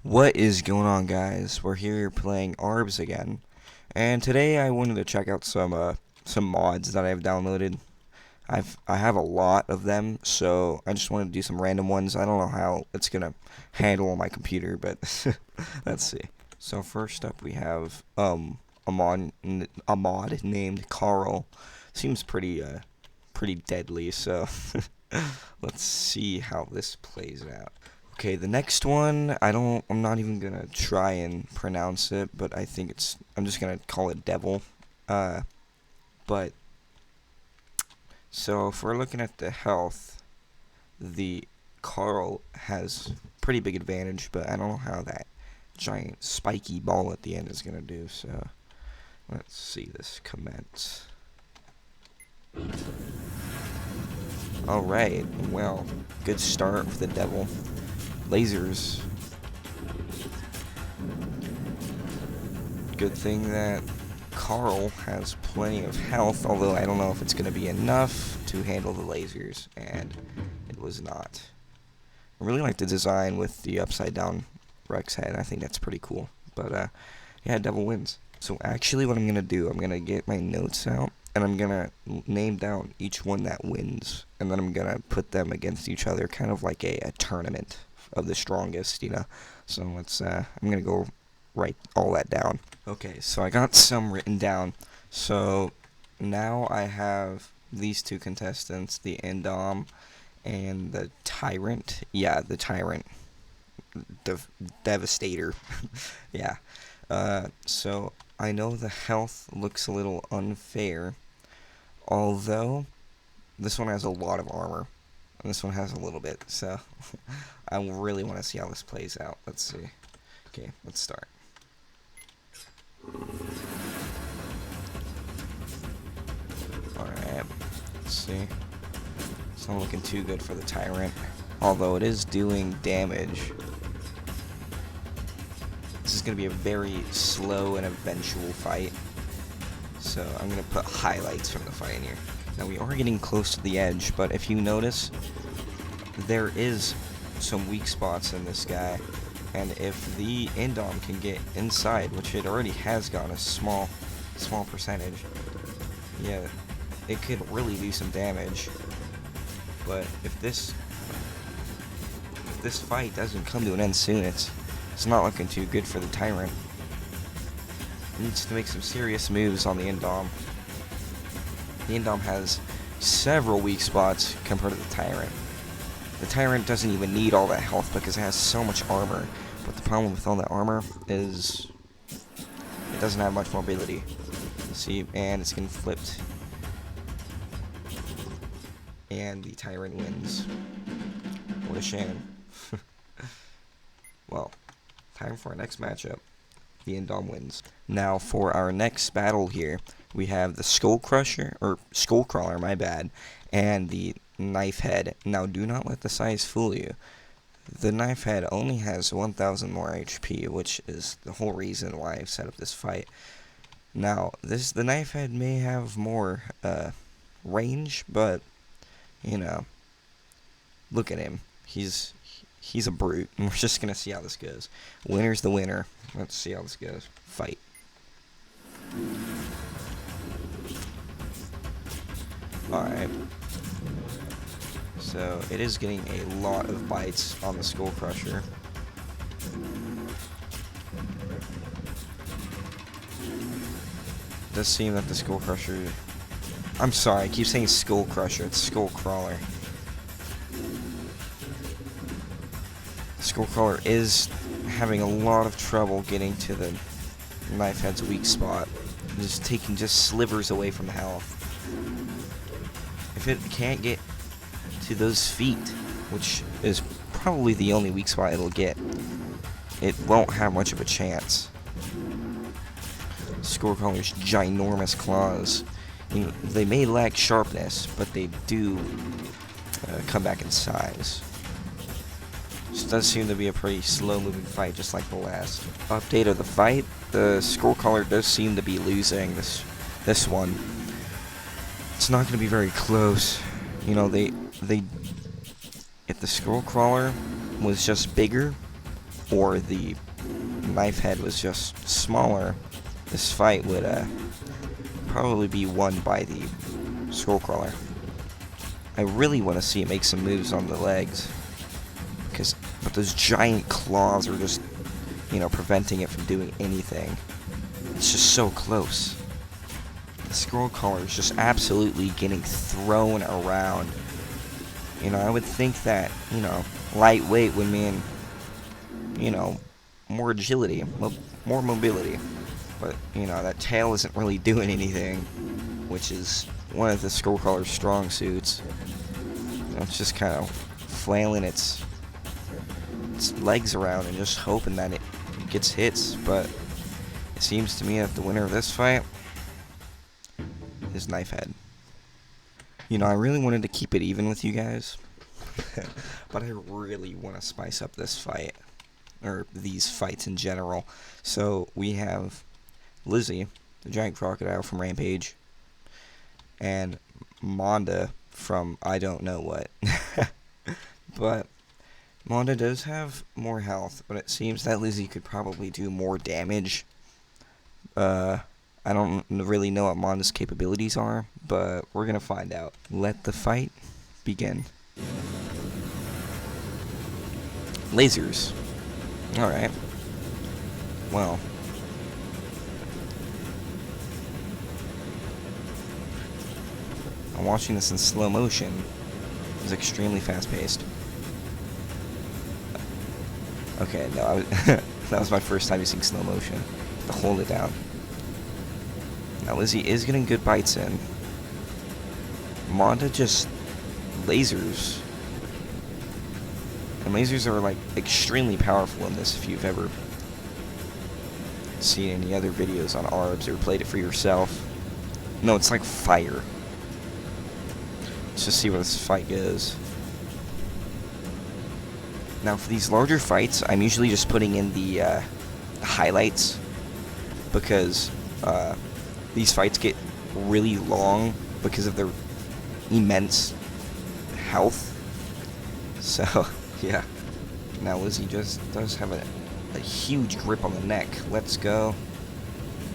What is going on, guys? We're here playing ARBS again, and today I wanted to check out some mods that I've downloaded. I have a lot of them, so I just wanted to do some random ones. I don't know how it's gonna handle on my computer, but let's see. So first up we have a mod named Carl. Seems pretty deadly, so let's see how this plays out. Okay, the next one, I'm not even gonna try and pronounce it, but I'm just gonna call it Devil. Uh, but, so if we're looking at the health, the Carl has pretty big advantage, but I don't know how that giant spiky ball at the end is gonna do, so let's see this commence. Alright, well, good start with the Devil. Lasers. Good thing that Carl has plenty of health, although I don't know if it's going to be enough to handle the lasers, and it was not. I really like the design with the upside down Rex head. I think that's pretty cool. But yeah, Devil wins. So actually what I'm going to do, I'm going to get my notes out, and I'm going to name down each one that wins, and then I'm going to put them against each other, kind of like a tournament of the strongest. So I'm gonna go write all that down. Okay, so I got some written down. So now I have these two contestants, the Endom and the Tyrant. Yeah, the Tyrant. Devastator. Yeah. So I know the health looks a little unfair, although this one has a lot of armor. And this one has a little bit, so I really want to see how this plays out. Let's see. Okay, let's start. Alright, let's see. It's not looking too good for the Tyrant, although it is doing damage. This is going to be a very slow and eventual fight, so I'm going to put highlights from the fight in here. Now we are getting close to the edge, but if you notice, there is some weak spots in this guy, and if the Indom can get inside, which it already has got a small percentage, yeah, it could really do some damage. But if this fight doesn't come to an end soon, it's not looking too good for the Tyrant. He needs to make some serious moves on the Indom. The Indom has several weak spots compared to the Tyrant. The Tyrant doesn't even need all that health because it has so much armor. But the problem with all that armor is it doesn't have much mobility. See, and it's getting flipped. And the Tyrant wins. What a shame. Well, time for our next matchup. The Endom wins. Now for our next battle here, we have the Skull Crawler, my bad, and the Knifehead. Now do not let the size fool you. The Knifehead only has 1,000 more HP, which is the whole reason why I've set up this fight. Now, the Knifehead may have more range, but look at him. He's a brute, and we're just gonna see how this goes. Winner's the winner. Let's see how this goes. Fight. Alright. So, it is getting a lot of bites on the Skull Crusher. It does seem that the Skull Crusher... I'm sorry, I keep saying Skull Crusher. It's Skull Crawler. Skull Crawler is having a lot of trouble getting to the Knifehead's weak spot. Just taking slivers away from the health. If it can't get to those feet, which is probably the only weak spot it'll get, it won't have much of a chance. Skull Crawler's ginormous claws. They may lack sharpness, but they do come back in size. This does seem to be a pretty slow-moving fight, just like the last update of the fight. The Skull Crawler does seem to be losing this one. It's not going to be very close. If the Skull Crawler was just bigger, or the Knifehead was just smaller, this fight would probably be won by the Skullcrawler. I really want to see it make some moves on the legs, but those giant claws are just, preventing it from doing anything. It's just so close. The Skullcrawler is just absolutely getting thrown around. I would think that, lightweight would mean, more agility, more mobility. But, that tail isn't really doing anything, which is one of the Skullcrawler's strong suits. It's just kind of flailing its legs around and just hoping that it gets hits. But it seems to me that the winner of this fight is Knifehead. I really wanted to keep it even with you guys, but I really want to spice up this fight, or these fights in general. So we have Lizzy, the giant crocodile from Rampage, and Monda from I don't know what. But Monda does have more health, but it seems that Lizzy could probably do more damage. I don't really know what Monda's capabilities are, but we're gonna find out. Let the fight begin. Lasers. Alright. Well. I'm watching this in slow motion. It's extremely fast-paced. Okay, no, that was my first time using slow motion. To hold it down. Now Lizzy is getting good bites in. Monda just lasers. And lasers are like extremely powerful in this if you've ever seen any other videos on ARBS or played it for yourself. No, it's like fire. Let's just see where this fight goes. Now for these larger fights, I'm usually just putting in the highlights, because these fights get really long because of their immense health. So, yeah. Now Lizzy just does have a huge grip on the neck. Let's go.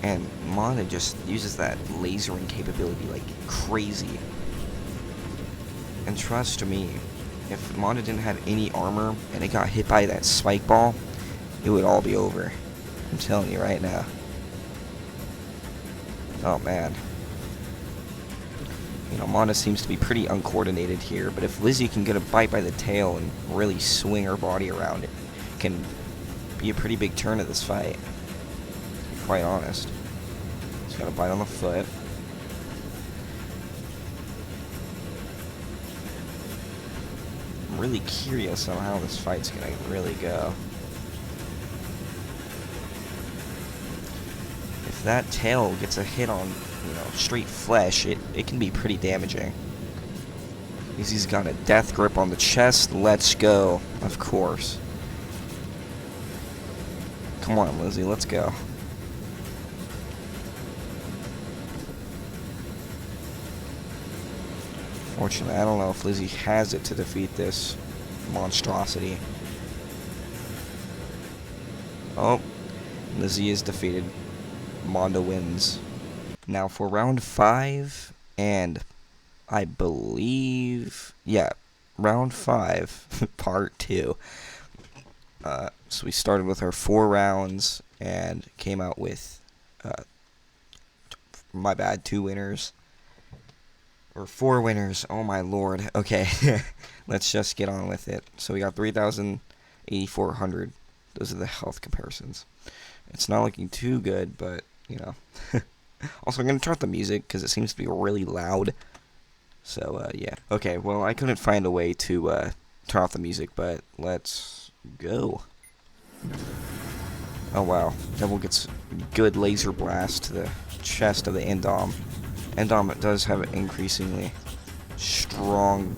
And Monda just uses that lasering capability like crazy. And trust me, if Monda didn't have any armor and it got hit by that spike ball, it would all be over. I'm telling you right now. Oh man. Monda seems to be pretty uncoordinated here, but if Lizzy can get a bite by the tail and really swing her body around, it can be a pretty big turn of this fight, to be quite honest. She's got a bite on the foot. I'm really curious on how this fight's gonna really go. If that tail gets a hit on, straight flesh, it can be pretty damaging. Lizzy's got a death grip on the chest. Let's go. Of course. Come on, Lizzy, let's go. Fortunately, I don't know if Lizzy has it to defeat this monstrosity. Oh, Lizzy is defeated. Monda wins. Now for round 5, and I believe, yeah, round 5, part 2. So we started with our 4 rounds and came out with, my bad, 2 winners. Or 4 winners, oh my lord. Okay, let's just get on with it. So we got 3,8400. Those are the health comparisons. It's not looking too good, but, Also, I'm going to turn off the music because it seems to be really loud. So, yeah. Okay, well, I couldn't find a way to turn off the music, but let's go. Oh, wow. Devil gets good laser blast to the chest of the Endom. Endom does have increasingly strong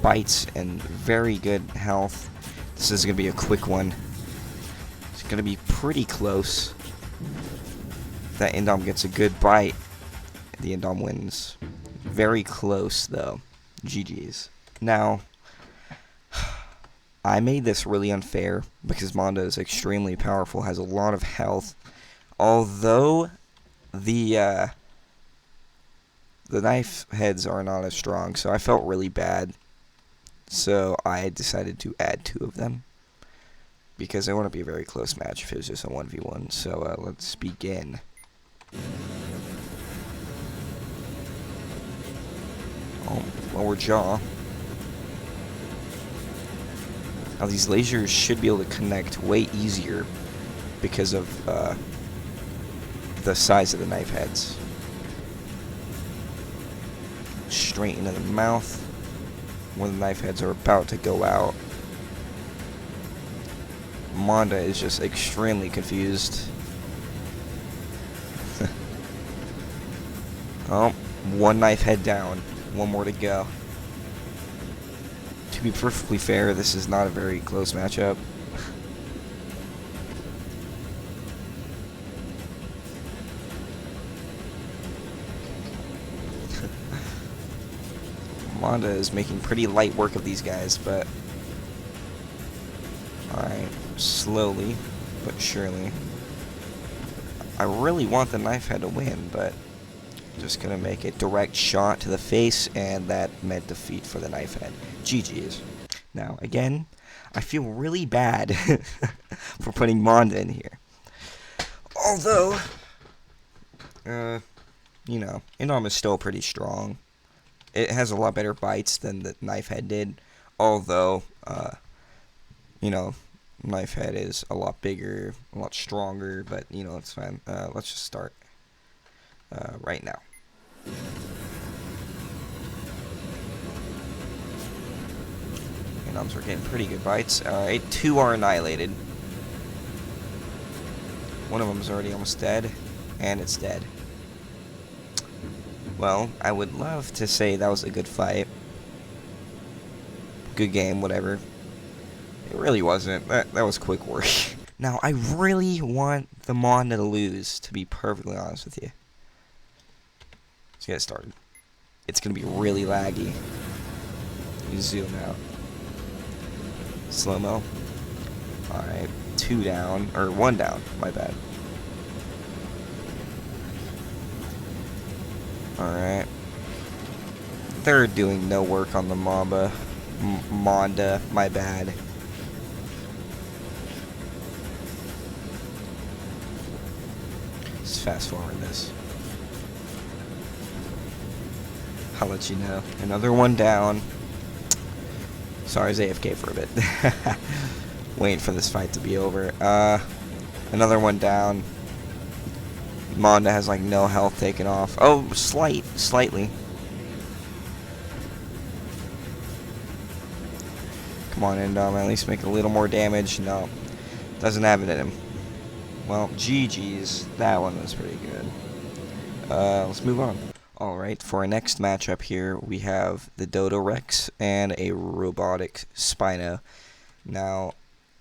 bites and very good health. This is going to be a quick one. It's going to be pretty close. That Indom gets a good bite, the Indom wins. Very close, though. GG's. Now, I made this really unfair because Monda is extremely powerful, has a lot of health. Although the knife heads are not as strong, so I felt really bad. So I decided to add 2 of them because I want to be a very close match if it was just a 1v1. So let's begin. Oh, lower jaw. Now these lasers should be able to connect way easier because of the size of the knife heads. Straight into the mouth when the knife heads are about to go out. Monda is just extremely confused. Oh, 1 knife head down. 1 more to go. To be perfectly fair, this is not a very close matchup. Monda is making pretty light work of these guys, but alright, slowly but surely. I really want the knife head to win, but just gonna make a direct shot to the face, and that meant defeat for the knife head. GG's. Now, again, I feel really bad for putting Monda in here. Although, you know, Indom is still pretty strong. It has a lot better bites than the Knifehead did. Although, you know, Knifehead is a lot bigger, a lot stronger, but, you know, it's fine. Let's just start right now. Endoms are getting pretty good bites. Alright, 2 are annihilated. One of them is already almost dead, and it's dead. Well, I would love to say that was a good fight. Good game, whatever. It really wasn't. That was quick work. Now, I really want the Monda to lose, to be perfectly honest with you. Let's get started. It's going to be really laggy. You zoom out. Slow-mo. Alright, 2 down, or 1 down, my bad. Alright. They're doing no work on the Mamba. Monda, my bad. Let's fast forward this. I'll let you know. Another 1 down. Sorry, I was AFK for a bit. Waiting for this fight to be over. Another 1 down. Monda has like no health taken off. Oh, slightly. Come on, Endom, at least make a little more damage. No, doesn't have it in him. Well, GG's. That one was pretty good. Let's move on. Alright, for our next matchup here, we have the Dodo Rex and a robotic Spino. Now,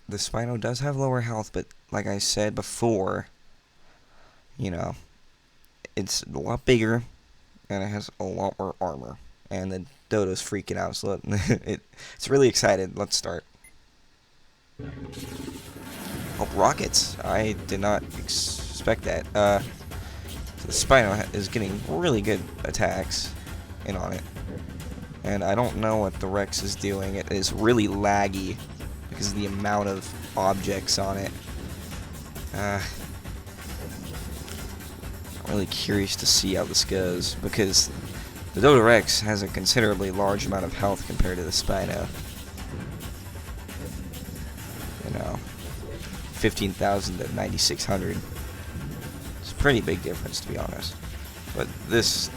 the Spino does have lower health, but like I said before, you know, it's a lot bigger, and it has a lot more armor. And the Dodo's freaking out, so it's really excited. Let's start. Oh, rockets. I did not expect that. So the Spino is getting really good attacks in on it. And I don't know what the Rex is doing. It is really laggy because of the amount of objects on it. I'm really curious to see how this goes, because the Dodo Rex has a considerably large amount of health compared to the Spino. You know, 15,000 to 9,600. It's a pretty big difference, to be honest. But this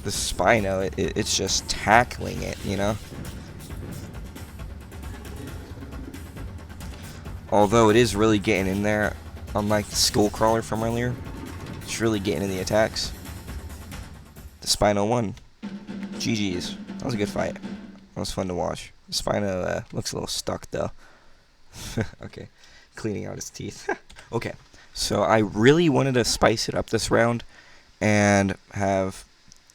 Spino, it's just tackling it, you know? Although it is really getting in there, unlike the Skull Crawler from earlier. It's really getting in the attacks. The Spino won. GG's. That was a good fight. That was fun to watch. The Spino looks a little stuck, though. Okay. Cleaning out his teeth. Okay. So I really wanted to spice it up this round and have...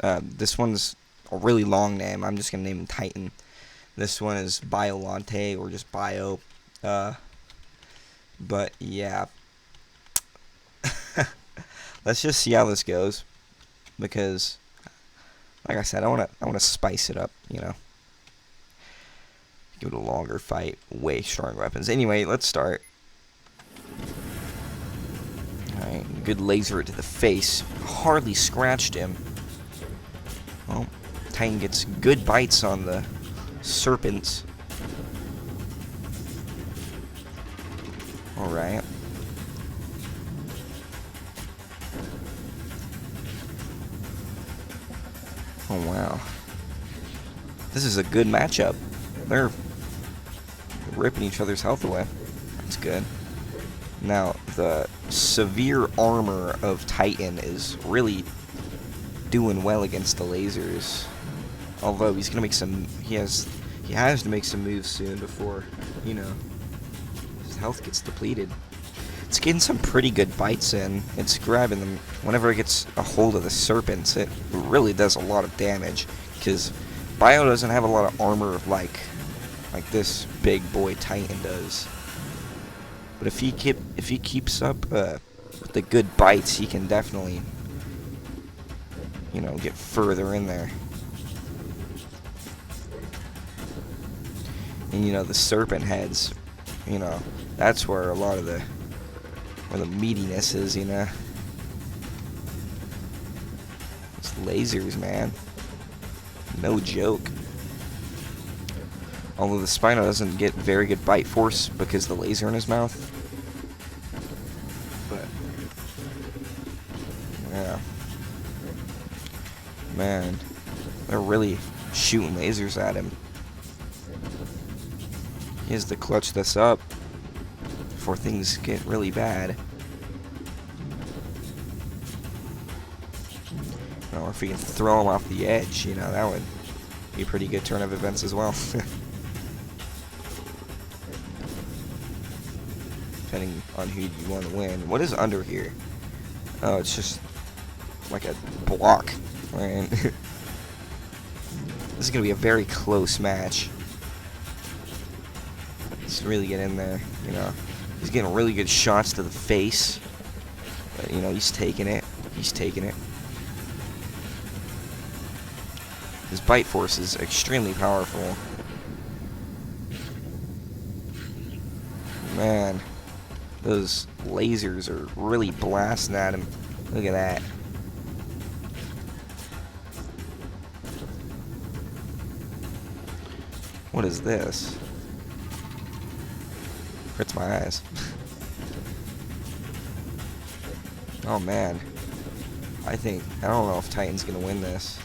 this one's a really long name. I'm just going to name him Titan. This one is Biolante or just Bio. But yeah, let's just see how this goes, because, like I said, I wanna spice it up, you know. Give it a longer fight, way stronger weapons. Anyway, let's start. Alright, good laser to the face. Hardly scratched him. Well, Titan gets good bites on the serpents. Alright. Oh wow. This is a good matchup. They're ripping each other's health away. That's good. Now, the severe armor of Titan is really doing well against the lasers. Although he's gonna make some, he has to make some moves soon before, you know, his health gets depleted. It's getting some pretty good bites in. It's grabbing them. Whenever it gets a hold of the serpents, it really does a lot of damage, because Bio doesn't have a lot of armor like this big boy Titan does. But if he keeps up with the good bites, he can definitely, you know, get further in there. And you know, the serpent heads, you know, that's where a lot of the meatiness is, you know. It's lasers, man. No joke. Although the Spino doesn't get very good bite force because of the laser in his mouth. But yeah. Man, they're really shooting lasers at him. He has to clutch this up before things get really bad. Or if we can throw him off the edge, you know, that would be a pretty good turn of events as well. Depending on who you want to win. What is under here? Oh, it's just like a block. Right? This is going to be a very close match. Let's really get in there, you know. He's getting really good shots to the face. But, you know, he's taking it. He's taking it. His bite force is extremely powerful. Man, those lasers are really blasting at him. Look at that. What is this? Hurts my eyes. Oh man. I don't know if Titan's gonna win this.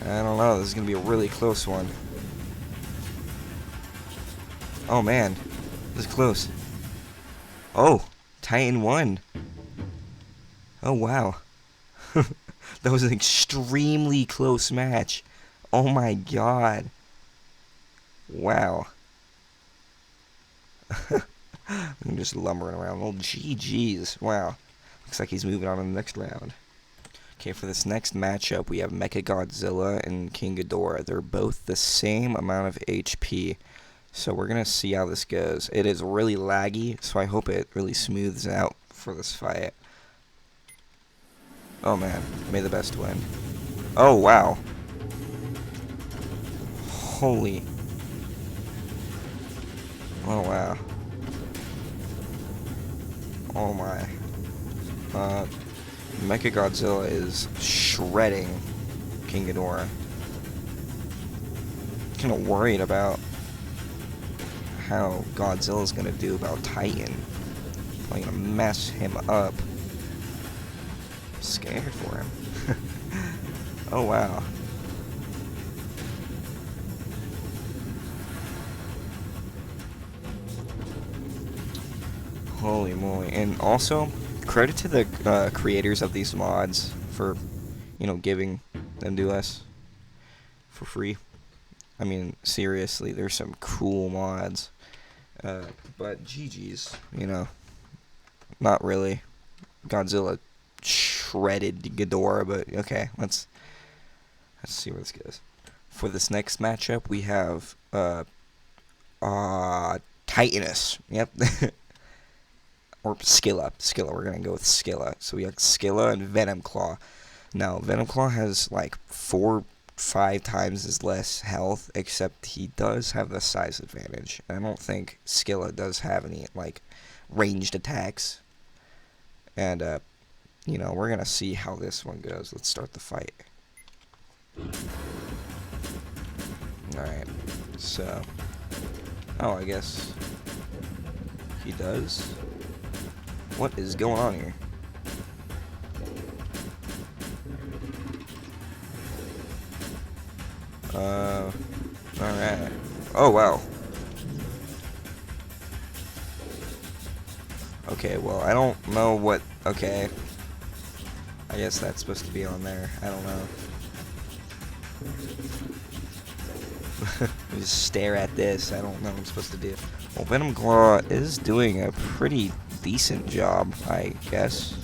I don't know, this is gonna be a really close one. Oh man, this is close. Oh, Titan won. Oh wow. That was an extremely close match. Oh my god. Wow. I'm just lumbering around. Oh GG's. Wow. Looks like he's moving on to the next round. Okay, for this next matchup, we have Mecha Godzilla and King Ghidorah. They're both the same amount of HP. So we're going to see how this goes. It is really laggy, so I hope it really smooths out for this fight. Oh man, may the best win. Oh wow. Holy. Oh wow. Oh my. Mecha Godzilla is shredding King Ghidorah. Kind of worried about how Godzilla's gonna do about Titan. Probably gonna mess him up. I'm scared for him. Oh wow. Holy moly. And also, credit to the creators of these mods for, you know, giving them to us for free. I mean, seriously, there's some cool mods. But GG's, you know, not really. Godzilla shredded Ghidorah, but okay, let's see where this goes. For this next matchup, we have Titanus. Yep. Or Skilla. Skilla. We're gonna go with Skilla. So we have Skilla and Venom Claw. Now, Venom Claw has like 4-5 times as less health, except he does have the size advantage. I don't think Skilla does have any like ranged attacks. And you know, we're gonna see how this one goes. Let's start the fight. Alright, so I guess he does. What is going on here? Alright. Oh, wow. Okay, well, I don't know what... Okay. I guess that's supposed to be on there. I don't know. Just stare at this. I don't know what I'm supposed to do. Well, Venom Claw is doing a pretty decent job, I guess.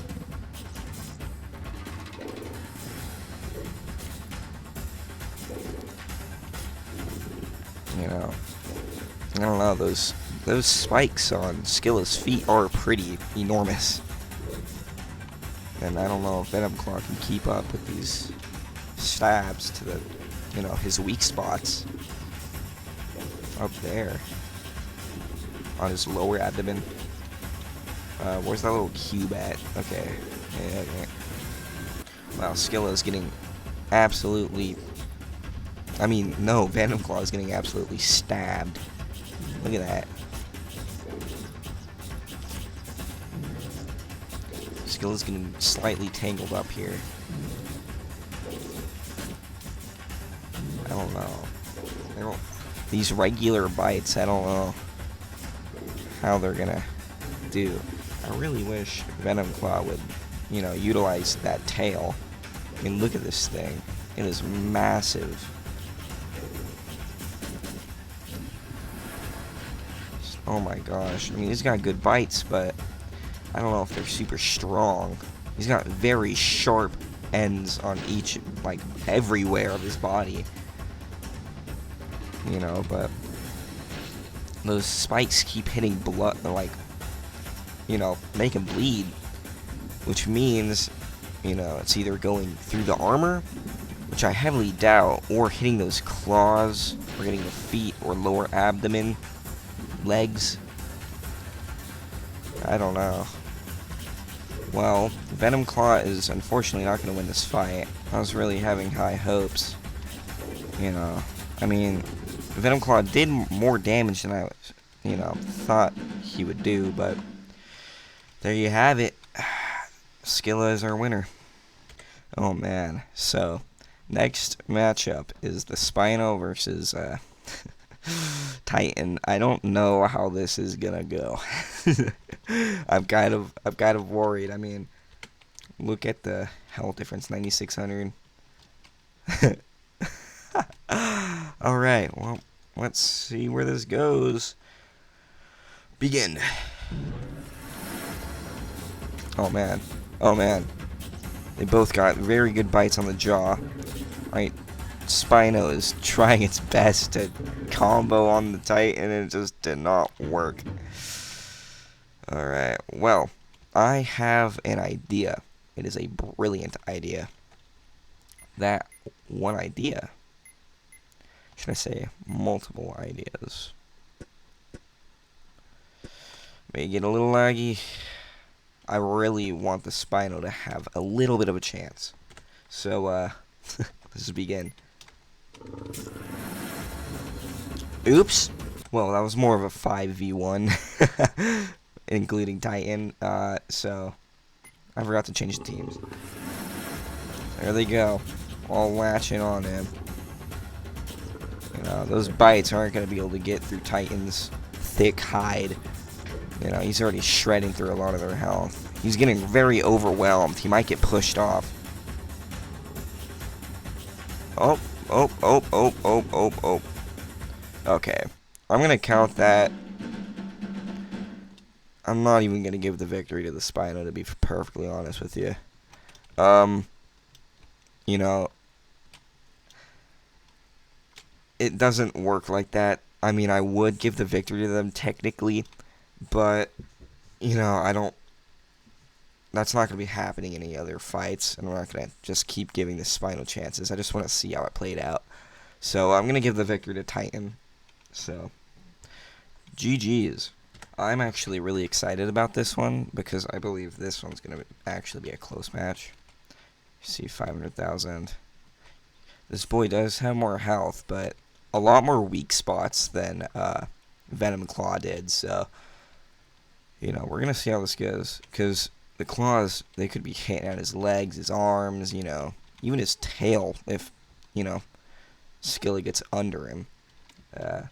You know, I don't know, those spikes on Skilla's feet are pretty enormous. And I don't know if Venom Claw can keep up with these stabs to the, you know, his weak spots. Up there. On his lower abdomen. Where's that little cube at? Okay. Yeah, okay. Wow, Skilla is getting absolutely... I mean, no, Venom Claw is getting absolutely stabbed. Look at that. Skilla's getting slightly tangled up here. I don't know. These regular bites, I don't know how they're gonna do. I really wish Venom Claw would, you know, utilize that tail. I mean, look at this thing. It is massive. Oh my gosh. I mean, he's got good bites, but I don't know if they're super strong. He's got very sharp ends on each, like, everywhere of his body. You know, but those spikes keep hitting blood, like, you know, make him bleed. Which means, you know, it's either going through the armor, which I heavily doubt, or hitting those claws, or getting the feet, or lower abdomen, legs. I don't know. Well, Venom Claw is unfortunately not going to win this fight. I was really having high hopes. You know, I mean, Venom Claw did more damage than I, you know, thought he would do, but there you have it. Skilla is our winner. Oh man. So, next matchup is the Spino versus Titan. I don't know how this is gonna go. I'm kind of worried. I mean, look at the health difference, 9,600. All right. Well, let's see where this goes. Begin. Oh man. Oh man. They both got very good bites on the jaw. Right. Spino is trying its best to combo on the Titan, and it just did not work. Alright, well, I have an idea. It is a brilliant idea. That one idea, should I say multiple ideas, may get a little laggy. I really want the Spino to have a little bit of a chance. So, let's begin. Oops. Well, that was more of a 5v1, including Titan. So I forgot to change the teams. There they go, all latching on him. You know, those bites aren't going to be able to get through Titan's thick hide. You know, he's already shredding through a lot of their health. He's getting very overwhelmed. He might get pushed off. Oh. Okay. I'm going to count that. I'm not even going to give the victory to the Spino, to be perfectly honest with you. You know, it doesn't work like that. I mean, I would give the victory to them technically, but I don't. That's not going to be happening in any other fights, and we're not going to just keep giving the Spino chances. I just want to see how it played out. So I'm going to give the victory to Titan. So, GG's. I'm actually really excited about this one because I believe this one's going to actually be a close match. You see 500,000. This boy does have more health, but a lot more weak spots than Venom Claw did. So, we're going to see how this goes. Because the claws, they could be hitting at his legs, his arms, even his tail if, Skilla gets under him. Let's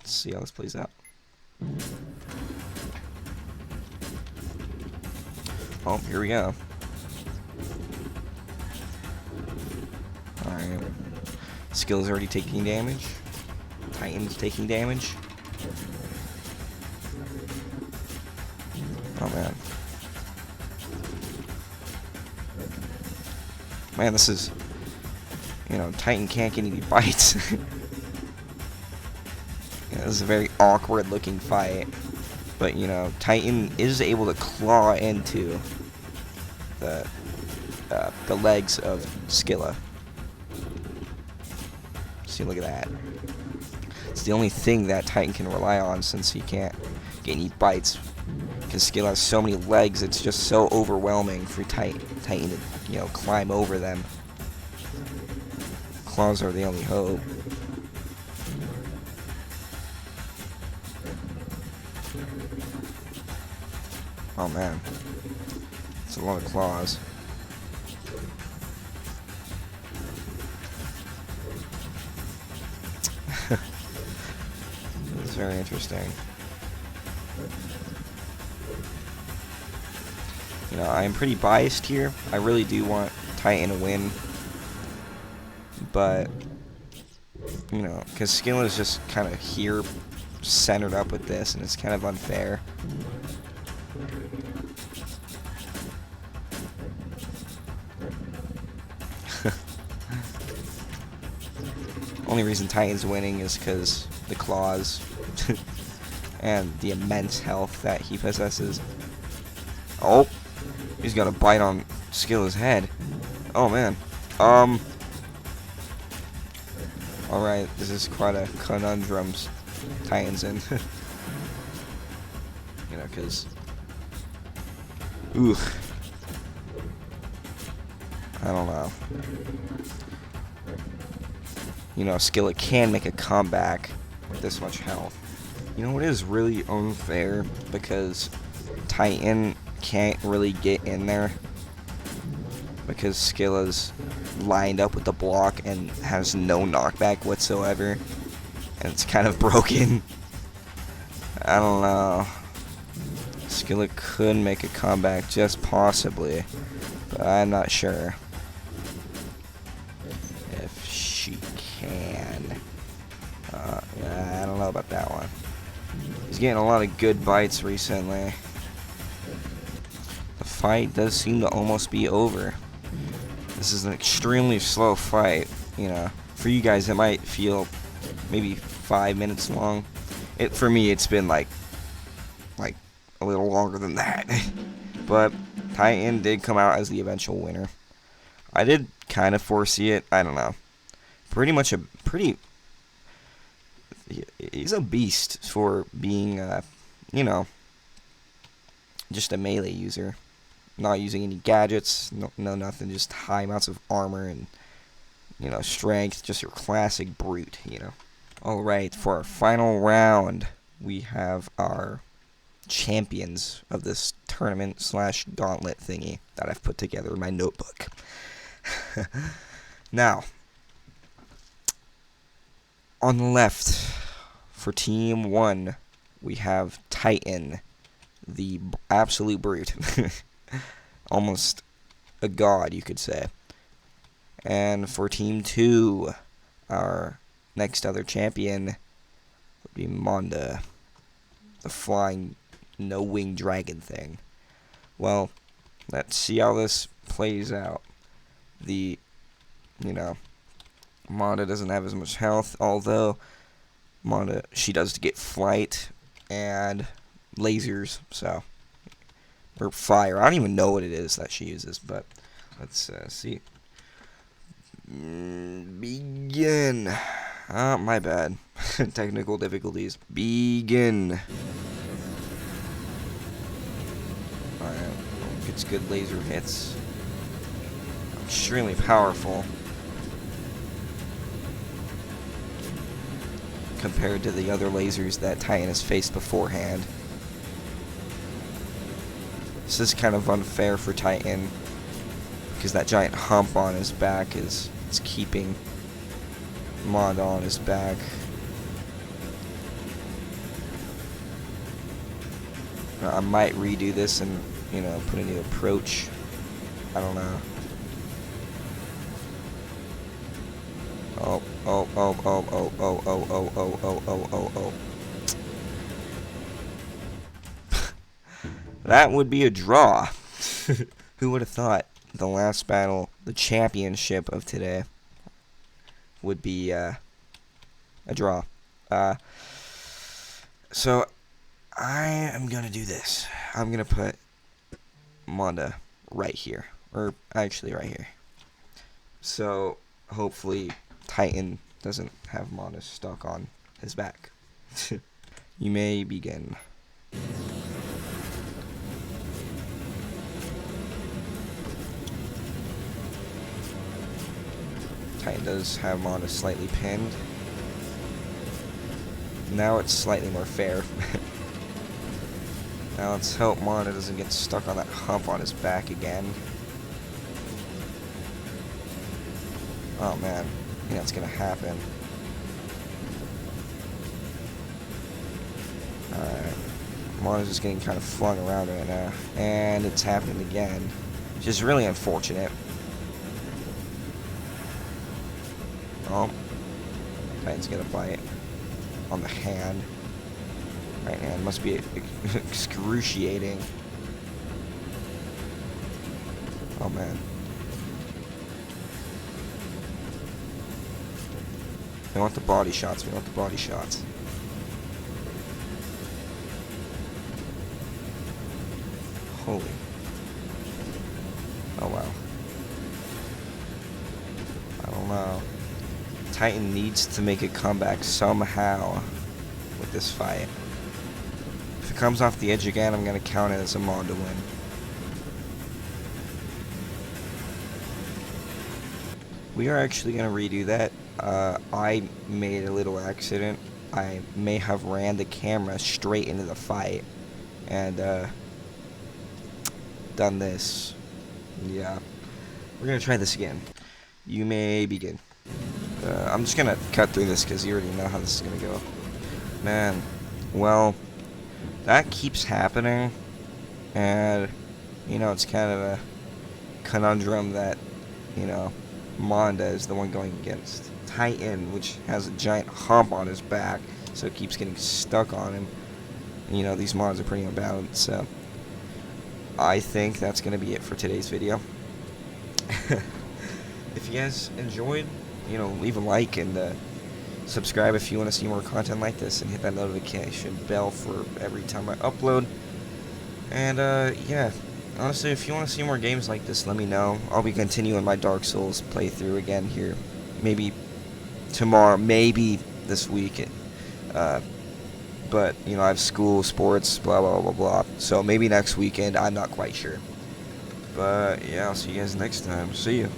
see how this plays out. Oh, here we go. Alright. Skilla's already taking damage. Titan's taking damage. Oh, man. Man, this is... Titan can't get any bites. This is a very awkward looking fight. But, Titan is able to claw into the legs of Skilla. See, look at that. It's the only thing that Titan can rely on since he can't get any bites. Because Skilla has so many legs, it's just so overwhelming for Titan to, climb over them. Claws are the only hope. Oh man, it's a lot of claws. It's very interesting. I'm pretty biased here. I really do want Titan to win. But, because Skilla is just kind of here, centered up with this, and it's kind of unfair. Only reason Titan's winning is because the claws and the immense health that he possesses. Oh, he's got a bite on Skilla's head. Oh man. Alright, this is quite a conundrum Titan's in. Because... Ooh. I don't know. Skilla can make a comeback with this much health. It is really unfair because Titan can't really get in there because Skilla's lined up with the block and has no knockback whatsoever, and it's kind of broken. I don't know. Skilla could make a comeback, just possibly, but I'm not sure if she can. I don't know about that one. He's getting a lot of good bites recently. The fight does seem to almost be over. This is an extremely slow fight, For you guys, it might feel maybe 5 minutes long. For me, it's been like a little longer than that. But Titan did come out as the eventual winner. I did kind of foresee it. I don't know. He's a beast for being, just a melee user. Not using any gadgets, no nothing, just high amounts of armor and, strength, just your classic brute, Alright, for our final round, we have our champions of this tournament / gauntlet thingy that I've put together in my notebook. Now, on the left, for team 1, we have Titan, the absolute brute. Almost a god, you could say. And for team 2, our next other champion would be Monda, the flying no-wing dragon thing. Well, let's see how this plays out. The, you know, Monda doesn't have as much health, although Monda, she does get flight and lasers, so, or fire. I don't even know what it is that she uses, but let's see. Begin. My bad. Technical difficulties. Begin. Alright, gets good laser hits. Extremely powerful compared to the other lasers that Titan has faced beforehand. This is kind of unfair for Titan because that giant hump on his back is keeping Monda on his back. I might redo this and, you know, put a new approach. I don't know. Oh. That would be a draw. Who would have thought the last battle, the championship of today, would be a draw. So I am gonna do this. I'm gonna put Monda right here, or actually right here. So hopefully Titan doesn't have Monda stuck on his back. You may begin. Titan does have Monda slightly pinned. Now it's slightly more fair. Now let's hope Monda doesn't get stuck on that hump on his back again. Oh man, I think that's gonna happen. Alright. Monda's just getting kind of flung around right now. And it's happening again. Which is really unfortunate. Oh. Titan's gonna bite on the hand. Right hand must be excruciating. Oh man. We want the body shots. We want the body shots. Holy. Oh wow. I don't know. Titan needs to make a comeback somehow with this fight. If it comes off the edge again, I'm going to count it as a Monda win. We are actually going to redo that. I made a little accident. I may have ran the camera straight into the fight and done this. Yeah. We're going to try this again. You may begin. I'm just going to cut through this because you already know how this is going to go. Man, well, that keeps happening. And, you know, it's kind of a conundrum that, you know, Monda is the one going against Titan, which has a giant hump on his back, so it keeps getting stuck on him. And, you know, these mods are pretty unbalanced, so I think that's going to be it for today's video. If you guys enjoyed, you know, leave a like and subscribe if you want to see more content like this, and hit that notification bell for every time I upload. And yeah, honestly, if you want to see more games like this, let me know. I'll be continuing my Dark Souls playthrough again here, maybe tomorrow, maybe this week. But you know, I have school, sports, blah blah blah blah. So maybe next weekend. I'm not quite sure. But yeah, I'll see you guys next time. See you.